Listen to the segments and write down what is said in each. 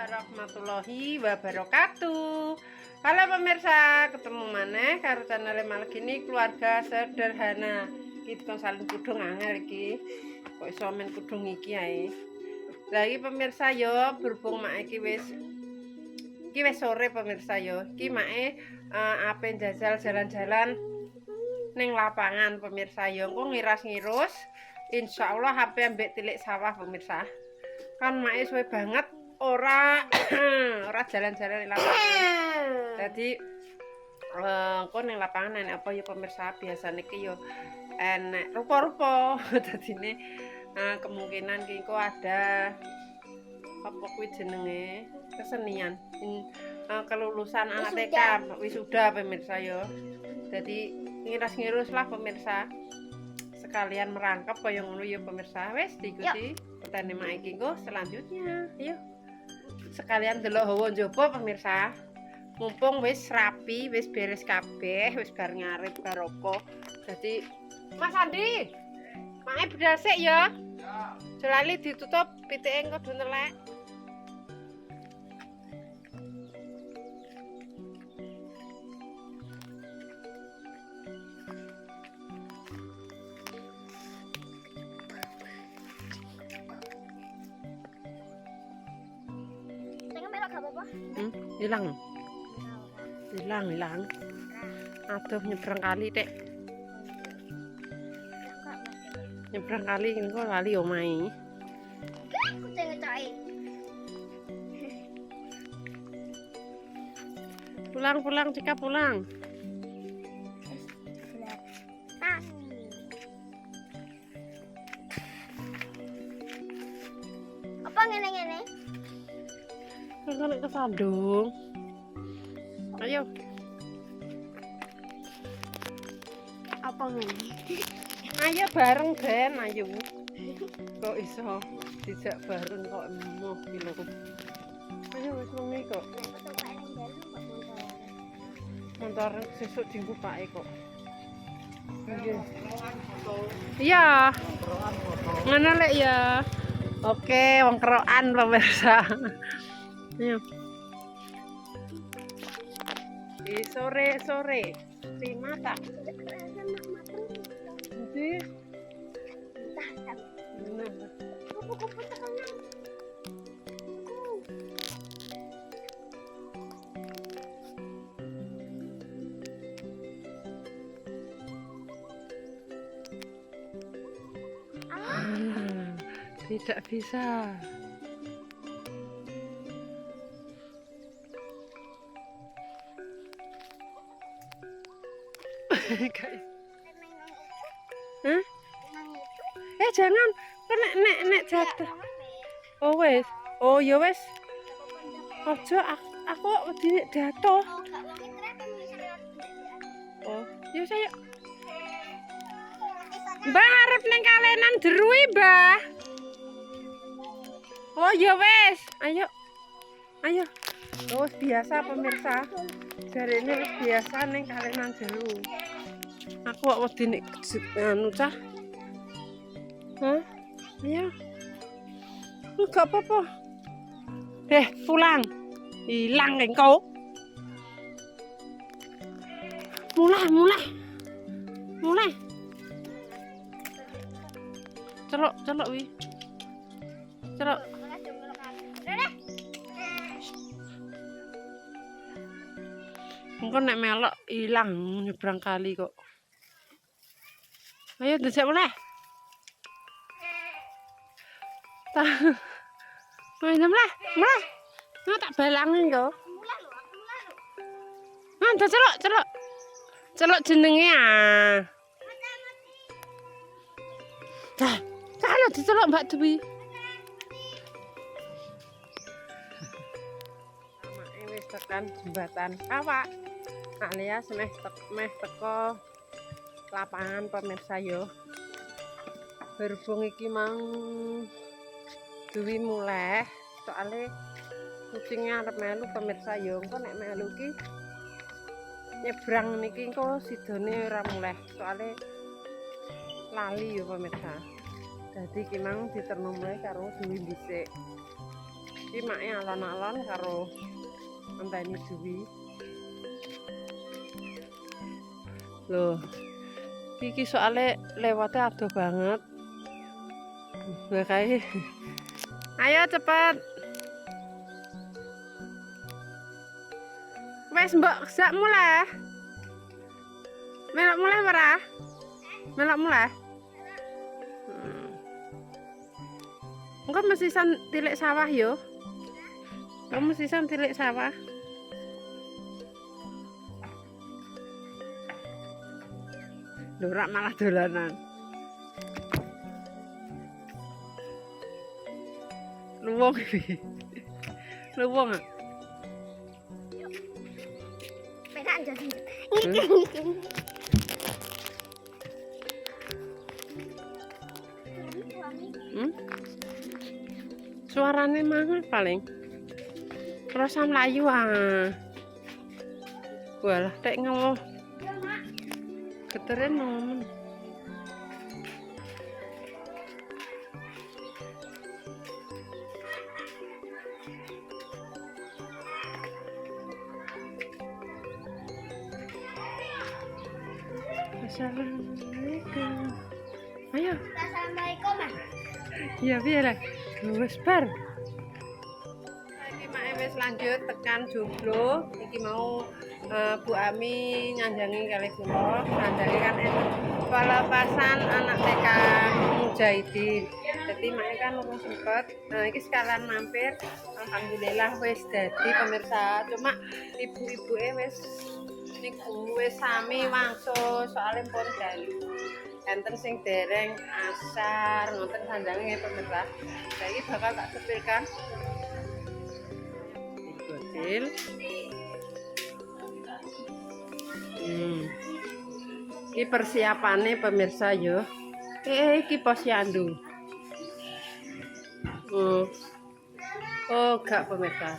warahmatullahi wabarakatuh. Halo pemirsa, ketemu maneh karo channel Malgini Keluarga Sederhana. Iki kon salin kudung angel iki. Kok iso men kudung iki ae. Lah iki pemirsa yo berhubung mak iki wis sore pemirsa yo. Iki make ape njajal jalan-jalan ning lapangan pemirsa yo. Engko ngiras-ngirus. Insyaallah HP ambek tilik sawah pemirsa. Kan mae suwe banget ora jalan-jalan di lapangan. Jadi kok ning lapangan enek apa ya pemirsa, biasane ki yo enek rupa-rupa. Dadine kemungkinan ki kok ada apa kuwi jenenge kesenian kelulusan anak TK wisuda pemirsa yo. Jadi ngiras-ngirus lah pemirsa. Sekalian merangkap kaya ngono ya pemirsa. Wes diikuti petani mak iki engko selanjutnya. Ayo. Sekalian delok hawa njaba pemirsa. Mumpung wis rapi, wis beres kabeh, wis bar ngarep bar apa. Dadi Mas Andi, mae bedal sik ya. Ya. Jelali ditutup pitike engko do nelek. Hilang. Aduh nyebrang kali dek. Nyebrang kali ini kok lali omahe. Pulang Cika pulang. Apa ngene-ngene? Kan kesandung. Ayo. Apa ngene? Ayo bareng Ben, ayo. Kok iso dijak bareng kok emoh iki lho. Ayo wis wengi kok. Montor sesuk dinggo pake kok. Nggih. Iya. Ngono lek ya. Oke, wong kerokan pemirsa. Ayo. Di sore-sore terima tak? Jadi tidak bisa. Hah? Jangan, kan nek jatuh. Oh wes, oh ya wes. Ojo aku wedi jatuh. Oh, ya saya. Mbah arep ning kalenan jerui, Mbah. Oh ya wes, ayo. Oh biasa pemirsa. Jarene wis biasa ning kalenan jeru. Aku kok wedi nek anu cah. Hah? Ayo. Enggak apa-apa. Pulang. Hilang engkau. Mulai. Celok wi. Celok. Engko nek melok ilang nyebrang kali kok. Ayo dijak mulai. Mulai. Nah tak balangin kok. Nah, celok. Celok jenenge ah. Dah, kalau dicelok Mbak Dwi. Wis tekan jembatan Kawak alias meh teko lapangan pemirsa yo. Berhubung iki mang duwi mulai soalnya kucingnya arep melu pemirsa yo. Engko nek melu ki nyebrang niki engko sidone ora mulai soalnya lali yo pemirsa. Jadi ki mang diterno mulai karo duwi dhisik. Iki make alon-alon karo ngenteni duwi. Loh, iki soalnya lewatnya adoh banget. Kayak ayo cepet. Wes mbok sak mulai. Melok mulai ora? Melok mulai. Engko mesisan tilik sawah yo. Kamu mesisan tilik sawah. Lorak malah dolanan. Luwung iki. Luwung. Penak jadi. Suarane mangan paling. Rasa mlayu ah. Walah tek ngono. Keteren momen. Assalamualaikum. Ayo. Assalamualaikum, Mas. Ya biar wes bar. Iki mak wis lanjut tekan joglo. Iki mau Bu Ami nyanjangi kali kula. Nyanjangi kan pelepasan anak TK Mujahidin. Jadi mak kan urung sempet. Nah iki sekalian mampir. Alhamdulillah wis dadi pemirsa. Cuma ibu-ibuke wis niku wis sami wangsul soalnya pun dalu. Enten sing dereng asar ngoten sandange pemirsa. Saiki bakal tak sepilkan. Bocil. Iki persiapane pemirsa yo. Iki posyandu. Oh, gak pemirsa.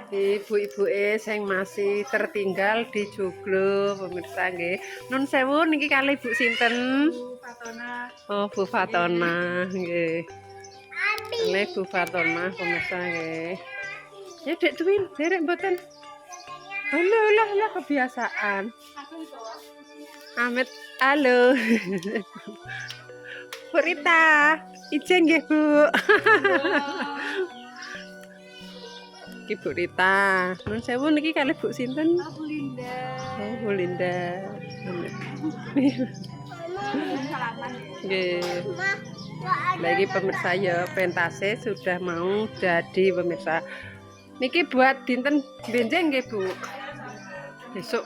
Ibu-ibuke sing masih tertinggal di joglo pemirsa nggih. Nun sewu niki kali Bu sinten? Bu Fatona. Oh, Bu Fatona nggih. Ini Bu Fatona pemirsa nggih. Ya Dek Twin, derek mboten. Halo, kebiasaan. Amit, halo. Bu Rita, izin nggih Bu. Iki Bu Rita. Nun sewu niki kali Bu sinten? Bu Linda. Oh, Bu Linda. Nggih. Lagi pemirsa ya pentase sudah mau jadi pemirsa. Niki buat dinten benjing nggih Bu. Besok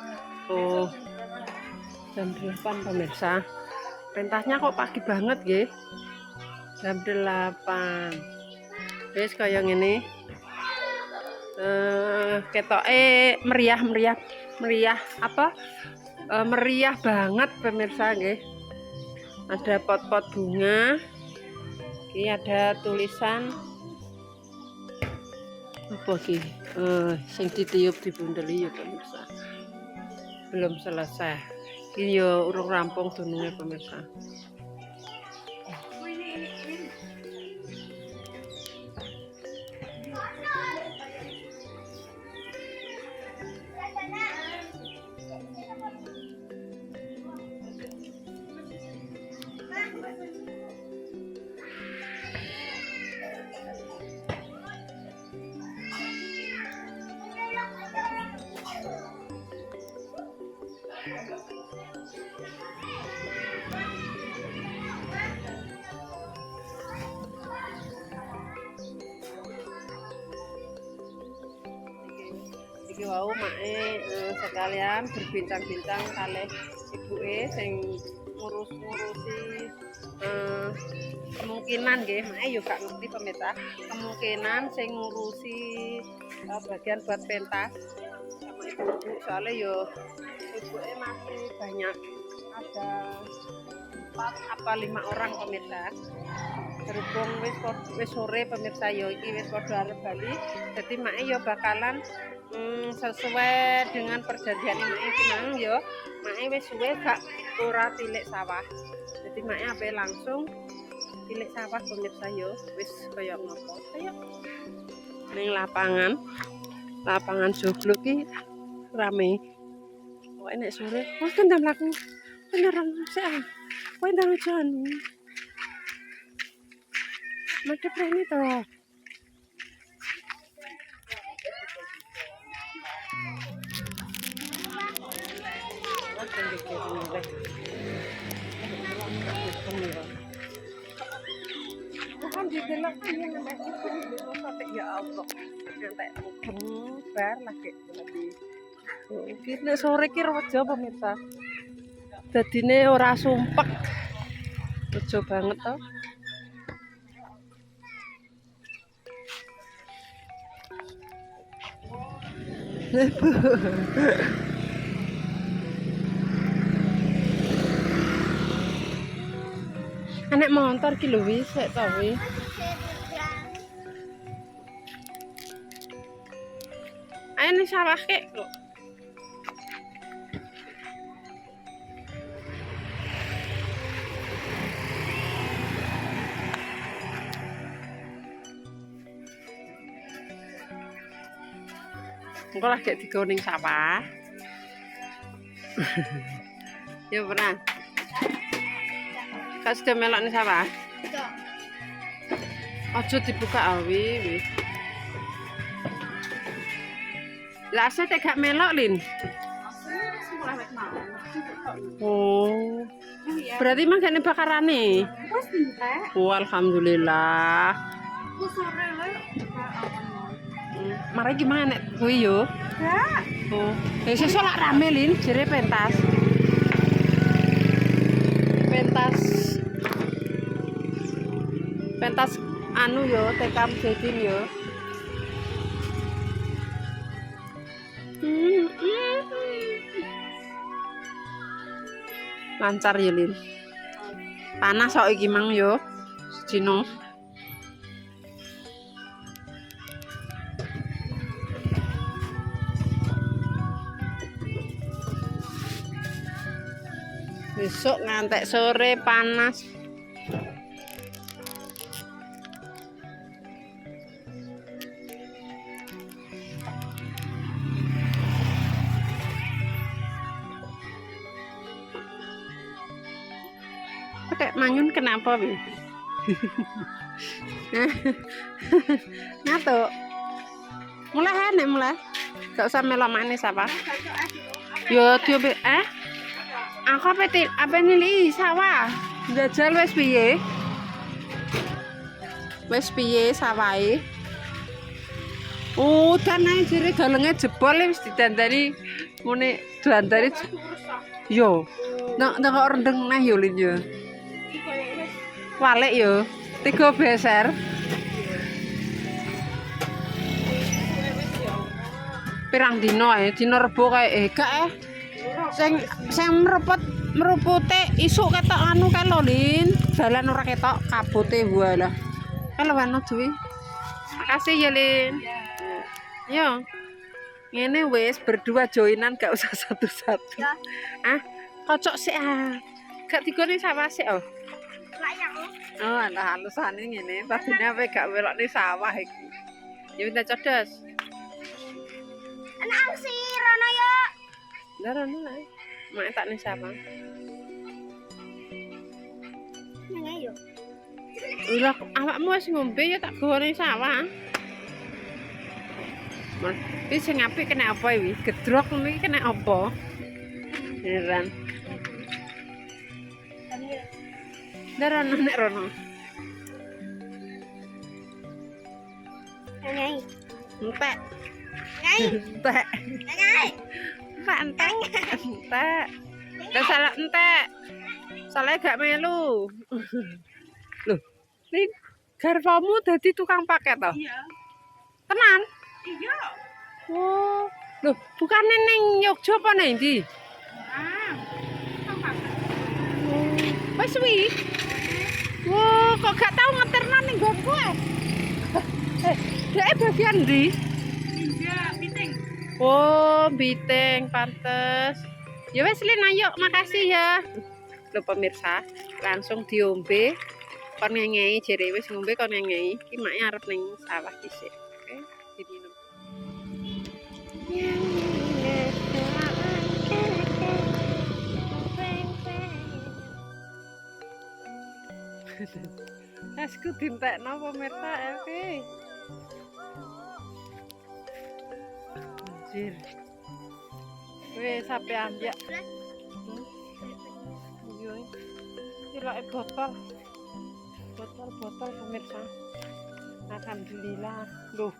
jam 8 pemirsa. Pentasnya kok pagi banget nggih. Jam 8. Wis kaya ngene. Ketoke meriah apa? Meriah banget pemirsa nggih. Ada pot-pot bunga. Ini ada tulisan apa iki? Sing ditiup dibundeli ya pemirsa. Belum selesai. Ini ya urung rampung dununge pemirsa. Iki wau make sekalian berbincang-bincang kalih ibuke sing ngurusi kemungkinan nggih, make yo gak ngerti pemirsa, kemungkinan sing ngurusi bagian buat pentas sama ibu-ibu soalnya yo ibuke masih banyak, ada 4 apa 5 orang pemirsa. Berhubung wis sore pemirsa yo iki wis padha arep bali, dadi make yo bakalan sesuai dengan perjanjian make iki mang yo, make wis suwe gak ora tilik sawah. Jadi make ape langsung Cilik sawah pemirsa yo, wis kaya ngopo. Ayo. Ning lapangan joglo ki rame. Kok nek sore, wah kan ndang mlaku. Beneran sih. Kowe ndang jan. Madhep rene to. Ya Allah, ngantek bar lagi. Iki sore ki rejo pemirsa. Dadine ora sumpek. Rejo banget to. Anek motor ki lho wis sik to wi. Ayo ning sawah kek lho. Engko lagi digawe ning sawah. Ya pernah. Kak sudah melok ning sawah? Aja dibuka awi. Lah asa tek gak melok, Lin. Oh. Berarti mangkane bakarane. Wes entek. Oh, alhamdulillah. Sore wae. Mari gimana kuwi yo? Enggak. Oh. Sesuk lak rame, Lin, jere pentas. Pentas anu yo, tekam jadin yo. Lancar ya, Lin. Panas kok iki mang yo. Sedino. Besok ngantek sore panas. Kayak manyun kenapa, Bi? Ngatuk. Mulai. Gak usah melok manis apa? Yo diobe Aku apa nili sawah. Jajal wis piye? Wis piye sawahe? Udan ae jere galenge jebol wis didandani mune dandani. Yo. Nek kok rendeng neh yo Lin yo. Walik yo, 3 beser. Pirang dino dino Rebo kae gak sing merupute isuk ketok anu kae lho Lin. Jalan ora ketok kabute walah. Kalau wano duwe. Makasih ya Lin. Yo. Ngene wis berdua joinan gak usah satu-satu. Kocok sik Gak digone sawah sik Oh, ada halusane ngene. Padine ape gak welok ning sawah iki. Ya minta codos. Anak si Rono yo. Lah rono ae. Mak tak ning sawah. Nang ayo. Lah awakmu wis ngombe ya tak gawa ning sawah. Iki sing apik kena apa iki? Gedrok ngono iki kena apa? Heran. Rono nek rono. Nang Entek. Ngai. Entek. Ngai. Entek. Entek. Lah salah entek. Salah gak melu. Loh, Lin, garpamu dadi tukang paket toh? Iya. Tenan? Iya. Oh, loh, bukannya ning Yogya apa ning ndi? Tukang paket. Wis suwi. Wah, kok gak tau ngeterno ning nggonku Dek bagian ndi? Iya, piting. Oh, Biteng, pantes. Ya wes Lin, ayo, makasih ya. Loh pemirsa, langsung diombe kon ngengei jere wis ngombe kon ngengei iki make arep ning sawah dhisik. Oke, diminum. Asku dintekno pemirsa oke. Anjir. Wis sampe ambyak. Iya. Cilake botol. Botol pemirsa. Alhamdulillah. Loh,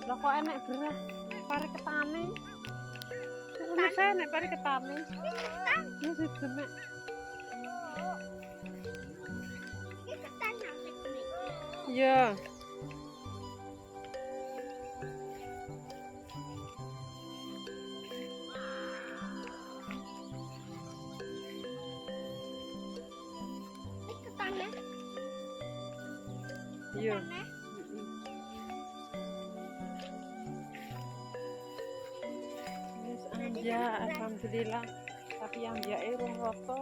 lah kok enek beras? Pare ketane. Pemirsa enek pare ketane. Wis demek. Iya. Iya. Wis ambyak alhamdulillah. Tapi ambyake rong rata.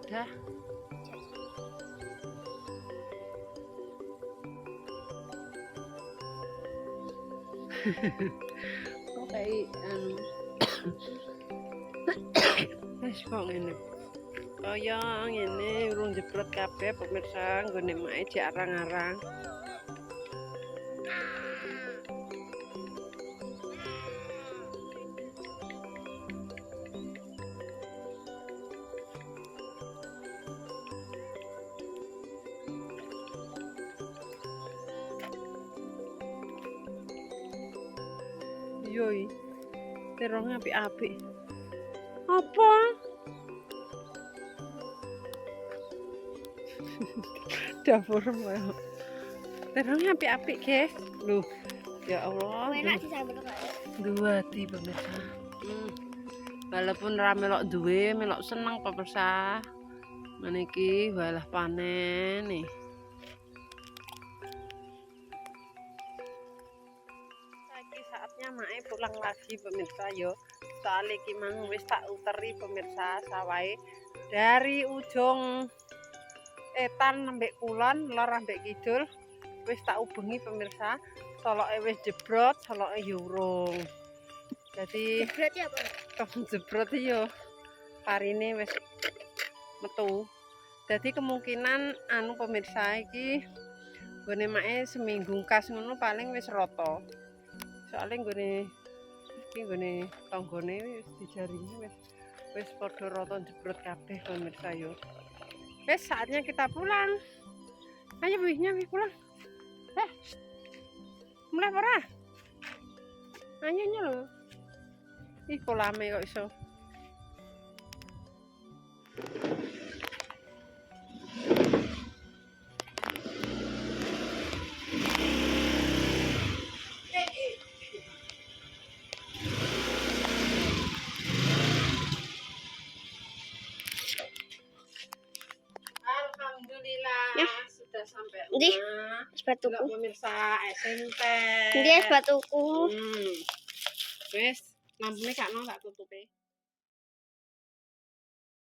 Ada kok kayak wis kok ngene kaya ngene urung jebrot kabeh pemirsa nggone make jek arang-arang. Yoi, terongnya apik-apik. Apa? Dapur mau. Terongnya apik-apik, guys. Loh, ya Allah. Enak sih saya bener. Dua di pemirsa. Walaupun ra melok duwe, melok seneng pemirsa. Meniki walah panen nih. Saatnya mae pulang lagi pemirsa yo. Soalnya iki mang wis tak uteri pemirsa sawahe dari ujung etan sampai kulon, lor sampai kidul wis tak ubengi pemirsa. Soloke wis jebrot, soloke yo urung. Jadi Jebrot ya, Pak? jebrot yo parine wis metu. Jadi kemungkinan anu pemirsa iki gone mae seminggu kas ngono paling wis rata. Soalnya gone tanggane wis dijaringi wis padha rata jebrot kabeh pemirsa yo. Wis saatnya kita pulang. Ayo wihnya pulang. Mulai ora? Ayo lho. Ih kolame kok iso. Alhamdulillah Ya. sudah sampai Ndi? rumah. Sepatuku. Delok pemirsa SMP. Dia sepatuku. Wis, lampune gak tak tutupe.